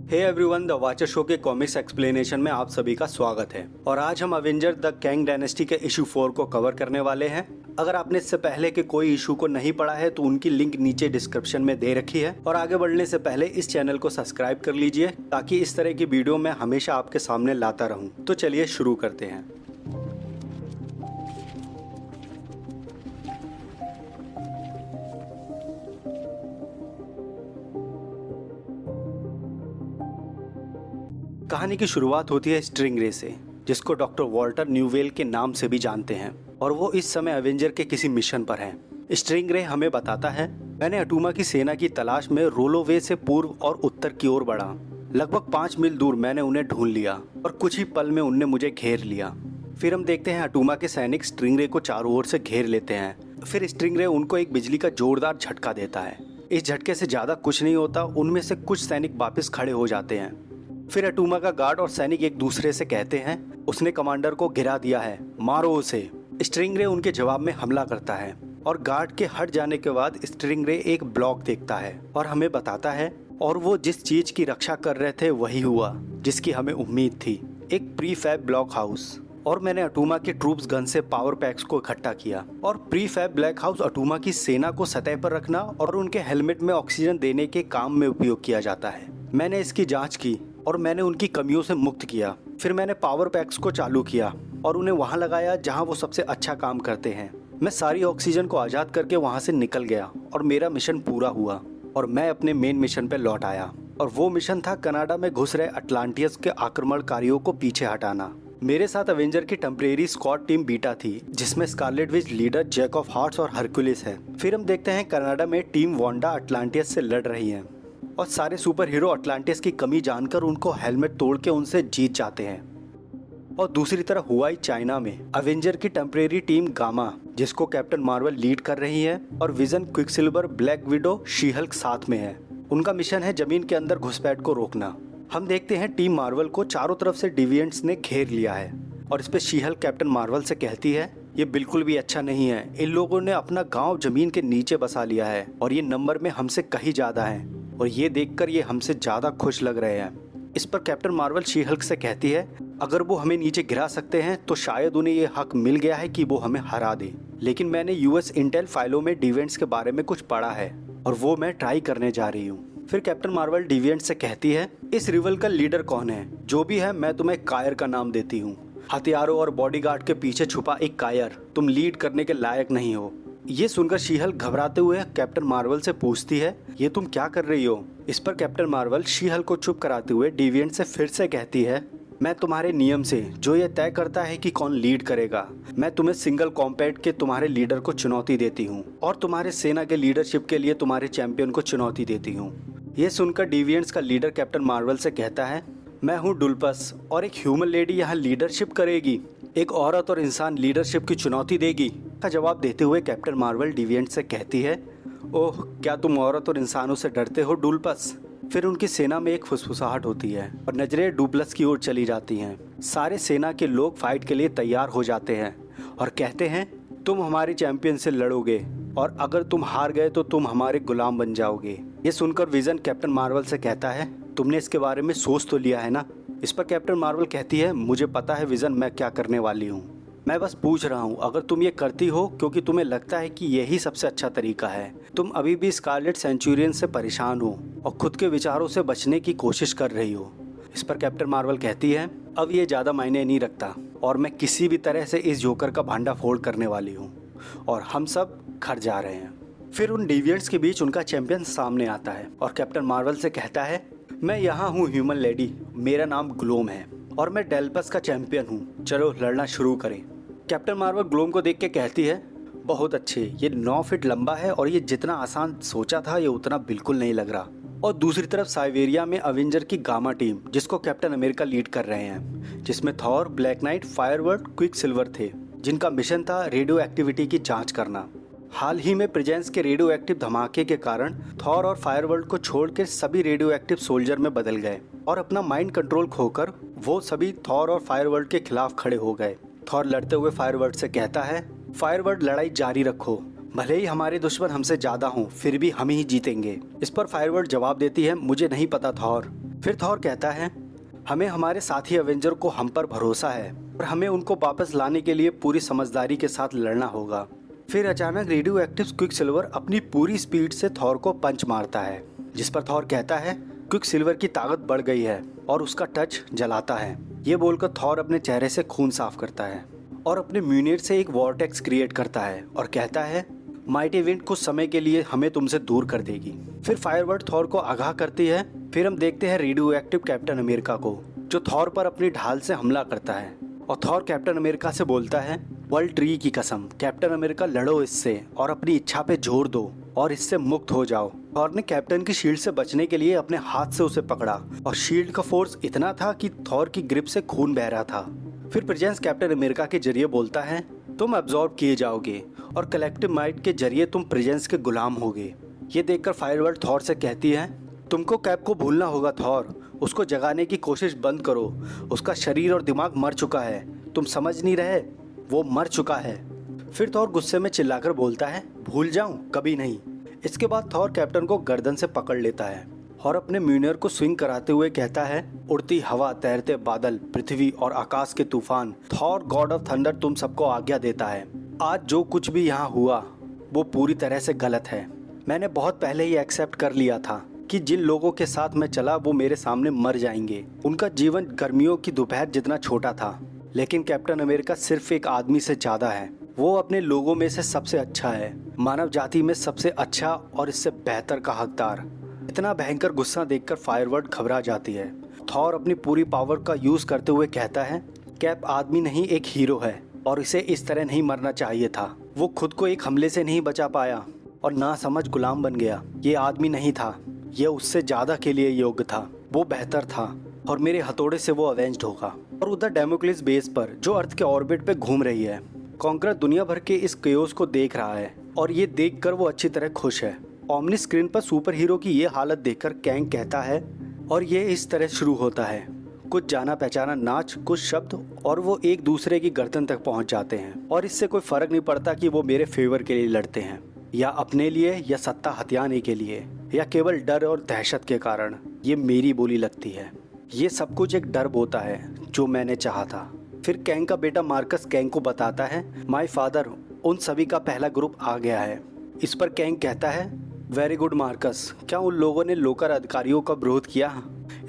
Hey everyone, the Watcher show के comics explanation में आप सभी का स्वागत है। और आज हम अवेंजर द कैंग डायनेस्टी के इशू 4 को कवर करने वाले हैं। अगर आपने इससे पहले के कोई इशू को नहीं पढ़ा है तो उनकी लिंक नीचे डिस्क्रिप्शन में दे रखी है। और आगे बढ़ने से पहले इस चैनल को सब्सक्राइब कर लीजिए ताकि इस तरह की वीडियो मैं हमेशा आपके सामने लाता रहूं। तो चलिए शुरू करते हैं। कहानी की शुरुआत होती है स्ट्रिंग रे से, जिसको डॉक्टर वॉल्टर न्यूवेल के नाम से भी जानते हैं, और वो इस समय अवेंजर के किसी मिशन पर हैं। स्ट्रिंग रे हमें बताता है, मैंने अटूमा की सेना की तलाश में रोलोवे से पूर्व और उत्तर की ओर बढ़ा। लगभग 5 मील दूर मैंने उन्हें ढूंढ लिया और कुछ ही पल में उनने मुझे घेर लिया। फिर हम देखते हैं अटूमा के सैनिक स्ट्रिंग रे को चारों ओर से घेर लेते हैं। फिर स्ट्रिंग रे उनको एक बिजली का जोरदार झटका देता है। इस झटके से ज्यादा कुछ नहीं होता, उनमें से कुछ सैनिक वापस खड़े हो जाते हैं। फिर अटूमा का गार्ड और सैनिक एक दूसरे से कहते हैं, उसने कमांडर को गिरा दिया है, मारो उसे। स्ट्रिंग रे उनके जवाब में हमला करता है और गार्ड के हट जाने के बाद स्ट्रिंग रे एक ब्लॉक देखता है और हमें बताता है, और वो जिस चीज की रक्षा कर रहे थे वही हुआ जिसकी हमें उम्मीद थी, एक प्रीफैब ब्लॉक हाउस। और मैंने अटूमा के ट्रूप्स गन से पावर पैक्स को इकट्ठा किया। और प्रीफैब ब्लैक हाउस अटूमा की सेना को सतह पर रखना और उनके हेलमेट में ऑक्सीजन देने के काम में उपयोग किया जाता है। मैंने इसकी जांच की और मैंने उनकी कमियों से मुक्त किया। फिर मैंने पावर पैक्स को चालू किया और उन्हें वहां लगाया जहां वो सबसे अच्छा काम करते हैं। मैं सारी ऑक्सीजन को आज़ाद करके वहां से निकल गया और मेरा मिशन पूरा हुआ और मैं अपने मेन मिशन पे लौट आया। और वो मिशन था कनाडा में घुस रहे अटलांटियस के आक्रमणकारियों को पीछे हटाना। मेरे साथ अवेंजर की टेम्परेरी स्क्वाड टीम बीटा थी, जिसमें Scarlet Witch, leader, Jack of Hearts और हरक्यूलिस है। फिर हम देखते हैं कनाडा में टीम वांडा अटलांटियस से लड़ रही है और सारे सुपर हीरो अटलांटिस की कमी जानकर उनको हेलमेट तोड़ के उनसे जीत जाते हैं। और दूसरी तरफ हुआई चाइना में अवेंजर की टेम्परेरी टीम गामा, जिसको कैप्टन मार्वल लीड कर रही है, और vision, Quicksilver, black window, she Hulk साथ में है। उनका मिशन है जमीन के अंदर घुसपैठ को रोकना। हम देखते हैं टीम मार्वल को चारों तरफ से डिविएंट्स ने घेर लिया है और इस पे शी हल्क कैप्टन मार्वल से कहती है, ये बिल्कुल भी अच्छा नहीं है, इन लोगों ने अपना गाँव जमीन के नीचे बसा लिया है और ये नंबर में हमसे कहीं ज्यादा है और ये देखकर ये हमसे ज्यादा खुश लग रहे हैं। इस पर कैप्टन मार्वल शी हल्क से कहती है, अगर वो हमें नीचे गिरा सकते हैं तो शायद उन्हें ये हक मिल गया है कि वो हमें हरा दे। लेकिन मैंने यूएस इंटेल फाइलों में डिविएंट्स के बारे में कुछ पढ़ा है और वो मैं ट्राई करने जा रही हूँ। फिर कैप्टन मार्वल डिविएंट्स से कहती है, इस रिवल का लीडर कौन है? जो भी है मैं तुम्हें कायर का नाम देती हूँ। हथियारों और बॉडीगार्ड के पीछे छुपा एक कायर, तुम लीड करने के लायक नहीं हो। ये सुनकर शी हल्क घबराते हुए कैप्टन मार्वल से पूछती है, ये तुम क्या कर रही हो? इस पर कैप्टन मार्वल शी हल्क को चुप कराते हुए डिविएंट से फिर से कहती है, मैं तुम्हारे नियम से, जो ये तय करता है कि कौन लीड करेगा, मैं तुम्हें सिंगल कॉम्बैट के तुम्हारे लीडर को चुनौती देती हूँ और तुम्हारे सेना के लीडरशिप के लिए तुम्हारे चैंपियन को चुनौती देती हूँ। ये सुनकर डिविएंट्स का लीडर कैप्टन मार्वल से कहता है, मैं हूँ डुल्पस और एक ह्यूमन लेडी यहाँ लीडरशिप करेगी, एक औरत और इंसान लीडरशिप की चुनौती देगी? का जवाब देते हुए कैप्टन मार्वल डिविएंट से कहती है, ओह, क्या तुम औरत और इंसानों से डरते हो डुल्पस? फिर उनकी सेना में एक फुसफुसाहट होती है और नजरें डुल्पस की ओर चली जाती हैं। सारे सेना के लोग फाइट के लिए तैयार हो जाते हैं और कहते हैं, तुम हमारे चैंपियन से लड़ोगे और अगर तुम हार गए तो तुम हमारे गुलाम बन जाओगे। ये सुनकर विजन कैप्टन मार्वल से कहता है, तुमने इसके बारे में सोच तो लिया है ना? इस पर कैप्टन मार्वल कहती है, मुझे पता है विजन मैं क्या करने वाली हूँ, मैं बस पूछ रहा हूँ अगर तुम ये करती हो क्योंकि तुम्हें लगता है कि यही सबसे अच्छा तरीका है। तुम अभी भी स्कारलेट सेंचुरियन से परेशान हो और खुद के विचारों से बचने की कोशिश कर रही हो। इस पर कैप्टन मार्वल कहती है, अब ये ज़्यादा मायने नहीं रखता और मैं किसी भी तरह से इस जोकर का भांडा फोड़ करने वाली हूँ और हम सब घर जा रहे हैं। फिर उन डिविएंट्स के बीच उनका चैंपियन सामने आता है और कैप्टन मार्वल से कहता है, मैं यहाँ हूँ ह्यूमन लेडी, मेरा नाम ग्लोम है और मैं डेल्पस का चैंपियन हूँ, चलो लड़ना शुरू करें। कैप्टन मार्वल ग्लोम को देख के कहती है, बहुत अच्छे, ये 9 फीट लंबा है और ये जितना आसान सोचा था ये उतना बिल्कुल नहीं लग रहा। और दूसरी तरफ साइबेरिया में अवेंजर की गामा टीम, जिसको कैप्टन अमेरिका लीड कर रहे हैं, जिसमें थॉर, ब्लैक नाइट, फायरवर्ड, क्विकसिल्वर थे, जिनका मिशन था रेडियो एक्टिविटी की जांच करना। हाल ही में प्रेजेंस के रेडियो एक्टिव धमाके के कारण थॉर और फायरवर्ल्ड को छोड़कर सभी रेडियो एक्टिव सोल्जर में बदल गए और अपना माइंड कंट्रोल खोकर वो सभी थॉर और फायरवर्ल्ड के खिलाफ खड़े हो गए। थॉर लड़ते हुए फायरवर्ल्ड से कहता है, फायरवर्ल्ड लड़ाई जारी रखो, भले ही हमारे दुश्मन हमसे ज्यादा हों फिर भी हम ही जीतेंगे। इस पर फायरवर्ल्ड जवाब देती है, मुझे नहीं पता थॉर। फिर थॉर कहता है, हमें हमारे साथी एवेंजर को हम पर भरोसा है और हमें उनको वापस लाने के लिए पूरी समझदारी के साथ लड़ना होगा। फिर अचानक रेडियो एक्टिव क्विकसिल्वर अपनी पूरी स्पीड से थॉर को पंच मारता है, जिस पर थॉर कहता है क्विकसिल्वर की ताकत बढ़ गई है और उसका टच जलाता है। ये बोलकर थॉर अपने चेहरे से खून साफ करता है और अपने म्यूनिर से एक वॉर्टेक्स क्रिएट करता है और कहता है, माइटी विंड कुछ समय के लिए हमें तुमसे दूर कर देगी। फिर फायरबर्ड थॉर को आगाह करती है। फिर हम देखते हैं रेडियो एक्टिव कैप्टन अमेरिका को, जो थॉर पर अपनी ढाल से हमला करता है और थॉर कैप्टन अमेरिका से बोलता है, वर्ल्ड ट्री की कसम कैप्टन अमेरिका, लड़ो इससे और अपनी इच्छा पे जोर दो और इससे मुक्त हो जाओ। थॉर ने कैप्टन की शील्ड से बचने के लिए अपने हाथ से उसे पकड़ा और शील्ड का फोर्स इतना था कि थॉर की ग्रिप से खून बह रहा था। फिर प्रेजेंस कैप्टन अमेरिका के जरिए बोलता है, तुम अब्सॉर्ब किए जाओगे और कलेक्टिव माइंड के जरिए तुम प्रेजेंस के गुलाम होगे। ये देखकर फायरबर्ड थॉर से कहती है, तुमको कैप को भूलना होगा थॉर, उसको जगाने की कोशिश बंद करो, उसका शरीर और दिमाग मर चुका है, तुम समझ नहीं रहे, वो मर चुका है। फिर थॉर गुस्से में चिल्लाकर बोलता है, भूल जाऊं, कभी नहीं। इसके बाद थॉर कैप्टन को गर्दन से पकड़ लेता है और अपने म्यूनियर को स्विंग कराते हुए कहता है, उड़ती हवा, तैरते बादल, पृथ्वी और आकाश के तूफान, थॉर गॉड ऑफ थंडर तुम सबको आज्ञा देता है, आज जो कुछ भी यहाँ हुआ वो पूरी तरह से गलत है। मैंने बहुत पहले ही एक्सेप्ट कर लिया था कि जिन लोगों के साथ मैं चला वो मेरे सामने मर जाएंगे। उनका जीवन गर्मियों की दोपहर जितना छोटा था, लेकिन कैप्टन अमेरिका सिर्फ एक आदमी से ज़्यादा है। वो अपने लोगों में से सबसे अच्छा है, मानव जाति में सबसे अच्छा और इससे बेहतर का हकदार। इतना भयंकर गुस्सा देखकर फायरबर्ड घबरा जाती है। थॉर अपनी पूरी पावर का यूज़ करते हुए कहता है, कैप आदमी नहीं, एक हीरो है और इसे इस तरह नहीं मरना चाहिए था। वो खुद को एक हमले से नहीं बचा पाया और ना समझ गुलाम बन गया। ये आदमी नहीं था, ये उससे ज़्यादा के लिए योग्य था, वो बेहतर था और मेरे हथौड़े से वो अवेंज्ड होगा। और उधर डेमोक्लिस बेस पर, जो अर्थ के ऑर्बिट पे घूम रही है, कॉन्करर दुनिया भर के इस केओस को देख रहा है और ये देखकर वो अच्छी तरह खुश है। ओमनी स्क्रीन पर सुपर हीरो की ये हालत देखकर कैंग कहता है, और ये इस तरह शुरू होता है, कुछ जाना पहचाना नाच, कुछ शब्द, और वो एक दूसरे की गर्दन तक पहुंच जाते हैं और इससे कोई फर्क नहीं पड़ता कि वो मेरे फेवर के लिए लड़ते हैं या अपने लिए या सत्ता हथियाने के लिए या केवल डर और दहशत के कारण। ये मेरी बोली लगती है। ये सब कुछ एक डर होता है जो मैंने चाहा था। फिर कैंग का बेटा मार्कस कैंग को बताता है, माय फादर, उन सभी का पहला ग्रुप आ गया है। इस पर कैंग कहता है, वेरी गुड मार्कस, क्या उन लोगों ने लोकर अधिकारियों का विरोध किया?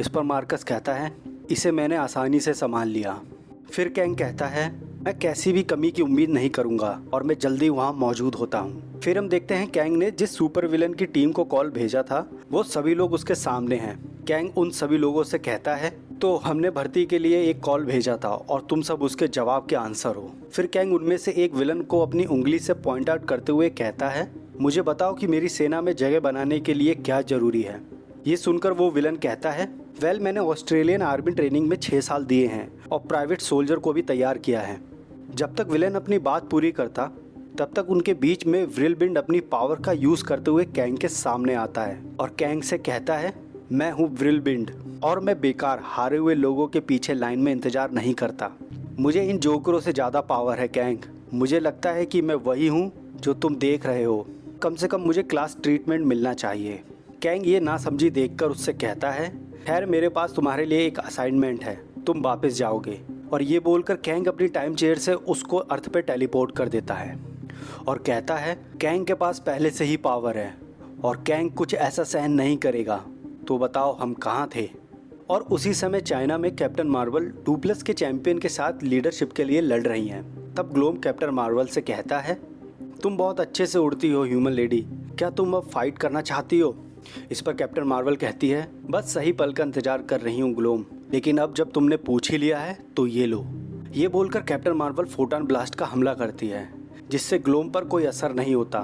इस पर मार्कस कहता है, इसे मैंने आसानी से संभाल लिया। फिर कैंग कहता है, मैं कैसी भी कमी की उम्मीद नहीं करूंगा और मैं जल्दी वहां मौजूद होता हूं। फिर हम देखते हैं कैंग ने जिस सुपर विलन की टीम को कॉल भेजा था वो सभी लोग उसके सामने हैं। कैंग उन सभी लोगों से कहता है, तो हमने भर्ती के लिए एक कॉल भेजा था और तुम सब उसके जवाब के आंसर हो। फिर कैंग उनमें से एक विलन को अपनी उंगली से पॉइंट आउट करते हुए कहता है, मुझे बताओ कि मेरी सेना में जगह बनाने के लिए क्या जरूरी है। ये सुनकर वो विलन कहता है, वेल, मैंने ऑस्ट्रेलियन आर्मी ट्रेनिंग में 6 साल दिए हैं और प्राइवेट सोल्जर को भी तैयार किया है। जब तक विलन अपनी बात पूरी करता तब तक उनके बीच में व्रिलबिंड अपनी पावर का यूज करते हुए कैंग के सामने आता है और कैंग से कहता है, मैं हूँ व्रिलबिंड और मैं बेकार हारे हुए लोगों के पीछे लाइन में इंतजार नहीं करता। मुझे इन जोकरों से ज़्यादा पावर है कैंग। मुझे लगता है कि मैं वही हूँ जो तुम देख रहे हो। कम से कम मुझे क्लास ट्रीटमेंट मिलना चाहिए। कैंग ये नासमझी देखकर उससे कहता है, खैर मेरे पास तुम्हारे लिए एक असाइनमेंट है, तुम वापस जाओगे। और ये बोलकर कैंग अपनी टाइम चेयर से उसको अर्थ पे टेलीपोर्ट कर देता है और कहता है, कैंग के पास पहले से ही पावर है और कैंग कुछ ऐसा सहन नहीं करेगा। तो बताओ हम कहाँ थे? और उसी समय चाइना में कैप्टन मार्वल 2+ के चैंपियन के साथ लीडरशिप के लिए लड़ रही हैं। तब ग्लोम कैप्टन मार्वल से कहता है, तुम बहुत अच्छे से उड़ती हो ह्यूमन लेडी, क्या तुम अब फाइट करना चाहती हो? इस पर कैप्टन मार्वल कहती है, बस सही पल का इंतजार कर रही हूँ ग्लोम, लेकिन अब जब तुमने पूछ ही लिया है तो ये लो। ये बोलकर कैप्टन मार्वल फोटॉन ब्लास्ट का हमला करती है जिससे ग्लोम पर कोई असर नहीं होता।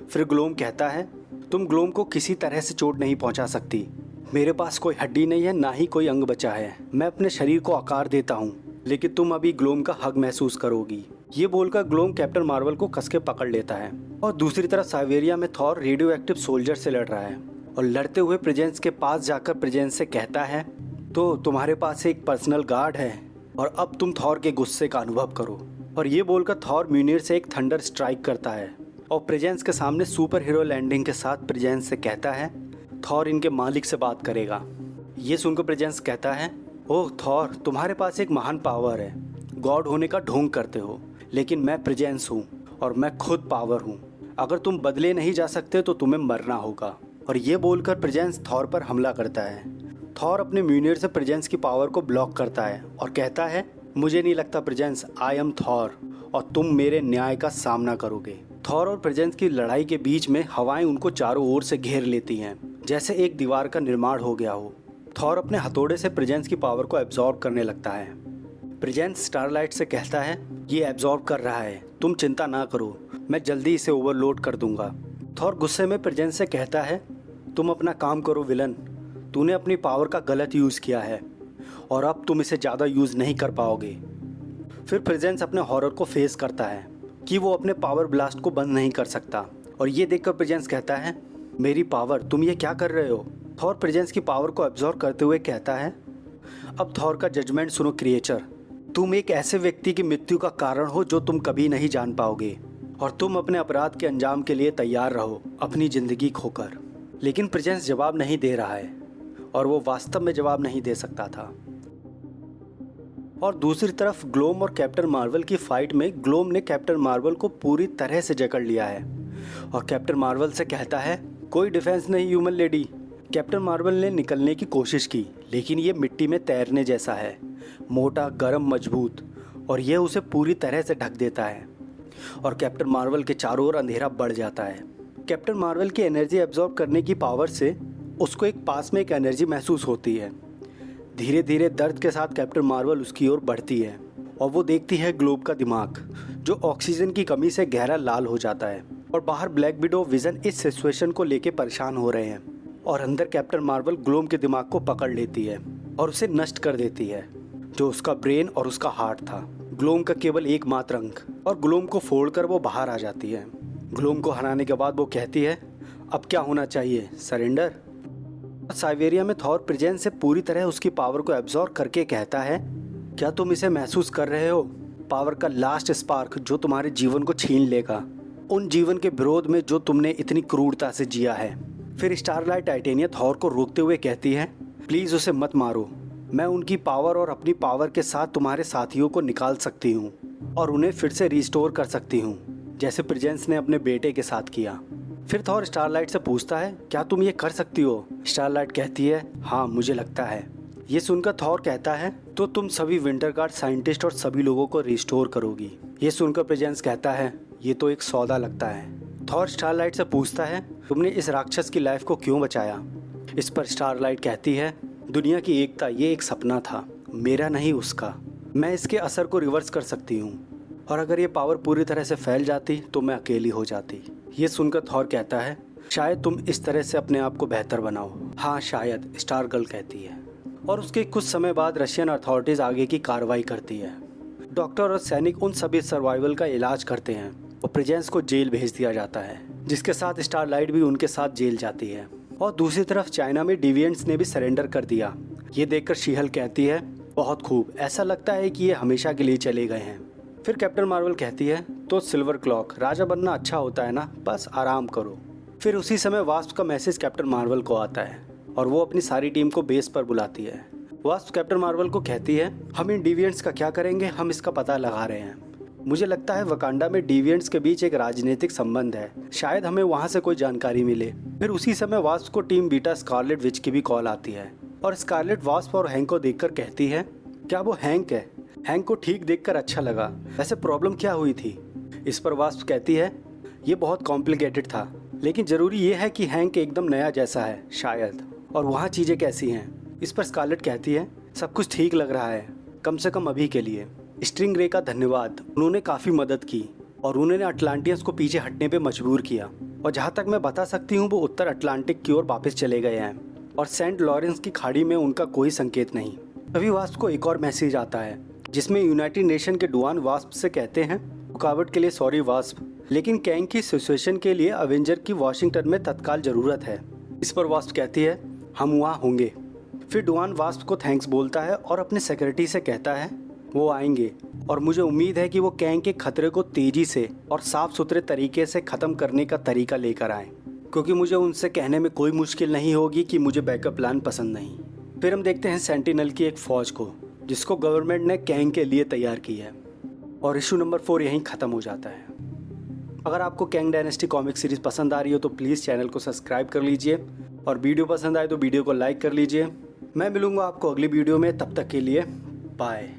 फिर ग्लोम कहता है, तुम ग्लोम को किसी तरह से चोट नहीं पहुंचा सकती। मेरे पास कोई हड्डी नहीं है, ना ही कोई अंग बचा है। मैं अपने शरीर को आकार देता हूँ, लेकिन तुम अभी ग्लोम का हग महसूस करोगी। ये बोलकर ग्लोम कैप्टन मार्वल को कसके पकड़ लेता है। और दूसरी तरफ साइबेरिया में थॉर रेडियो एक्टिव सोल्जर से लड़ रहा है और लड़ते हुए प्रेजेंस के पास जाकर प्रेजेंस से कहता है, तो तुम्हारे पास एक पर्सनल गार्ड है और अब तुम थॉर के गुस्से का अनुभव करो। और ये बोलकर थॉर म्यूनिर से एक थंडर स्ट्राइक करता है और प्रेजेंस के सामने सुपर हीरो लैंडिंग के साथ प्रेजेंस से कहता है, थॉर इनके मालिक से बात करेगा। ये सुनकर प्रेजेंस कहता है, ओह थॉर, तुम्हारे पास एक महान पावर है, गॉड होने का ढोंग करते हो, लेकिन मैं प्रेजेंस हूँ और मैं खुद पावर हूँ। अगर तुम बदले नहीं जा सकते तो तुम्हें मरना होगा। और ये बोलकर प्रेजेंस थॉर पर हमला करता है। थॉर अपने म्यूनियर से प्रेजेंस की पावर को ब्लॉक करता है और कहता है, मुझे नहीं लगता प्रेजेंस, आई एम थॉर और तुम मेरे न्याय का सामना करोगे। थॉर और प्रेजेंस की लड़ाई के बीच में हवाएं उनको चारों ओर से घेर लेती हैं, जैसे एक दीवार का निर्माण हो गया हो। थॉर अपने हथौड़े से प्रेजेंस की पावर को एब्जॉर्ब करने लगता है। प्रेजेंस स्टारलाइट से कहता है, ये एब्जॉर्ब कर रहा है, तुम चिंता ना करो, मैं जल्दी इसे ओवरलोड कर दूंगा। थॉर गुस्से में प्रेजेंस से कहता है, तुम अपना काम करो विलन, तूने अपनी पावर का गलत यूज़ किया है और अब तुम इसे ज़्यादा यूज़ नहीं कर पाओगे। फिर प्रेजेंस अपने हॉरर को फेस करता है कि वो अपने पावर ब्लास्ट को बंद नहीं कर सकता और ये देखकर प्रेजेंस कहता है, मेरी पावर, तुम ये क्या कर रहे हो। थॉर प्रेजेंस की पावर को एब्जॉर्ब करते हुए कहता है, अब थॉर का जजमेंट सुनो क्रिएचर, तुम एक ऐसे व्यक्ति की मृत्यु का कारण हो जो तुम कभी नहीं जान पाओगे और तुम अपने अपराध के अंजाम के लिए तैयार रहो, अपनी ज़िंदगी खोकर। लेकिन प्रेजेंस जवाब नहीं दे रहा है और वो वास्तव में जवाब नहीं दे सकता था। और दूसरी तरफ ग्लोम और कैप्टन मार्वल की फाइट में ग्लोम ने कैप्टन मार्वल को पूरी तरह से जकड़ लिया है और कैप्टन मार्वल से कहता है, कोई डिफेंस नहीं ह्यूमन लेडी। कैप्टन मार्वल ने निकलने की कोशिश की, लेकिन ये मिट्टी में तैरने जैसा है, मोटा, गर्म, मजबूत, और यह उसे पूरी तरह से ढक देता है और कैप्टन मार्वल के चारों ओर अंधेरा बढ़ जाता है। कैप्टन मार्वल की एनर्जी एब्जॉर्ब करने की पावर से उसको एक पास में एक एनर्जी महसूस होती है। धीरे धीरे दर्द के साथ कैप्टन मार्वल उसकी ओर बढ़ती है और वो देखती है ग्लोब का दिमाग, जो ऑक्सीजन की कमी से गहरा लाल हो जाता है। और बाहर ब्लैक विडो, विजन इस सिचुएशन को लेके परेशान हो रहे हैं और अंदर कैप्टन मार्वल ग्लोम के दिमाग को पकड़ लेती है और उसे नष्ट कर देती है, जो उसका ब्रेन और उसका हार्ट था। ग्लोम का केवल एकमात्र अंग, और ग्लोम को फोड़कर वो बाहर आ जाती है। ग्लोम को हराने के बाद वो कहती है, अब क्या होना चाहिए, सरेंडर। साइबेरिया में थॉर प्रेजेंस से पूरी तरह उसकी पावर को एब्जॉर्ब करके कहता है, क्या तुम इसे महसूस कर रहे हो, पावर का लास्ट स्पार्क जो तुम्हारे जीवन को छीन लेगा, उन जीवन के विरोध में जो तुमने इतनी क्रूरता से जिया है। फिर स्टारलाइट टाइटेनिया थॉर को रोकते हुए कहती है, प्लीज़ उसे मत मारो, मैं उनकी पावर और अपनी पावर के साथ तुम्हारे साथियों को निकाल सकती हूँ और उन्हें फिर से रिस्टोर कर सकती हूँ, जैसे प्रेजेंस ने अपने बेटे के साथ किया। फिर थॉर स्टारलाइट से पूछता है, क्या तुम ये कर सकती हो। स्टारलाइट कहती है, हाँ मुझे लगता है। ये सुनकर थॉर कहता है, तो तुम सभी विंटरगार्ड साइंटिस्ट और सभी लोगों को रिस्टोर करोगी। ये सुनकर प्रेजेंस कहता है, ये तो एक सौदा लगता है। थॉर स्टारलाइट से पूछता है, तुमने इस राक्षस की लाइफ को क्यों बचाया। इस पर स्टारलाइट कहती है, दुनिया की एकता ये एक सपना था, मेरा नहीं उसका। मैं इसके असर को रिवर्स कर सकती हूँ और अगर ये पावर पूरी तरह से फैल जाती तो मैं अकेली हो जाती। ये सुनकर थॉर कहता है, शायद तुम इस तरह से अपने आप को बेहतर बनाओ। हाँ शायद, स्टार गर्ल कहती है। और उसके कुछ समय बाद रशियन अथॉरिटीज आगे की कार्रवाई करती है। डॉक्टर और सैनिक उन सभी सर्वाइवल का इलाज करते हैं और प्रेजेंस को जेल भेज दिया जाता है, जिसके साथ स्टारलाइट भी उनके साथ जेल जाती है। और दूसरी तरफ चाइना में डिविएंट्स ने भी सरेंडर कर दिया। ये देखकर शीहल कहती है, बहुत खूब, ऐसा लगता है कि ये हमेशा के लिए चले गए हैं। फिर कैप्टन मार्वल कहती है, तो सिल्वर क्लॉक, राजा बनना अच्छा होता है ना, बस आराम करो। फिर उसी समय वास्प का मैसेज कैप्टन मार्वल को आता है और वो अपनी सारी टीम को बेस पर बुलाती है। वास्प कैप्टन मार्वल को कहती है, हम इन डिविएंट्स का क्या करेंगे, हम इसका पता लगा रहे हैं। मुझे लगता है वकांडा में डिविएंट्स के बीच एक राजनीतिक संबंध है, शायद हमें वहाँ से कोई जानकारी मिले। फिर उसी समय वास्प को टीम बीटा स्कारलेट विच की भी कॉल आती है और स्कारलेट वास्प और हैंक को देखकर कहती है, क्या वो हैंक है। हैंक को ठीक देखकर अच्छा लगा, वैसे प्रॉब्लम क्या हुई थी। इस पर वास्प कहती है, ये बहुत कॉम्प्लिकेटेड था, लेकिन ज़रूरी ये है कि हैंक एकदम नया जैसा है शायद, और वहाँ चीज़ें कैसी हैं। इस पर स्कारलेट कहती है, सब कुछ ठीक लग रहा है, कम से कम अभी के लिए। स्ट्रिंग रे का धन्यवाद, उन्होंने काफ़ी मदद की और उन्होंने अटलांटियंस को पीछे हटने पे मजबूर किया, और जहाँ तक मैं बता सकती हूँ वो उत्तर अटलांटिक की ओर वापस चले गए हैं और सेंट लॉरेंस की खाड़ी में उनका कोई संकेत नहीं। तभी वास्प को एक और मैसेज आता है जिसमें यूनाइटेड नेशन के डुआन वास्प से कहते हैं, रुकावट के लिए सॉरी वास्प, लेकिन कैंग की सिचुएशन के लिए अवेंजर की वाशिंगटन में तत्काल ज़रूरत है। इस पर वास्प कहती है, हम वहाँ होंगे। फिर डुआन वास्प को थैंक्स बोलता है और अपने सेक्रेटरी से कहता है वो आएंगे और मुझे उम्मीद है कि वो कैंग के खतरे को तेज़ी से और साफ सुथरे तरीके से ख़त्म करने का तरीका लेकर आएँ, क्योंकि मुझे उनसे कहने में कोई मुश्किल नहीं होगी कि मुझे बैकअप प्लान पसंद नहीं। फिर हम देखते हैं सेंटिनल की एक फौज को जिसको गवर्नमेंट ने कैंग के लिए तैयार की है, और इशू नंबर 4 यहीं ख़त्म हो जाता है। अगर आपको कैंग डायनेस्टी कॉमिक सीरीज़ पसंद आ रही हो तो प्लीज़ चैनल को सब्सक्राइब कर लीजिए, और वीडियो पसंद आए तो वीडियो को लाइक कर लीजिए। मैं मिलूँगा आपको अगली वीडियो में, तब तक के लिए बाय।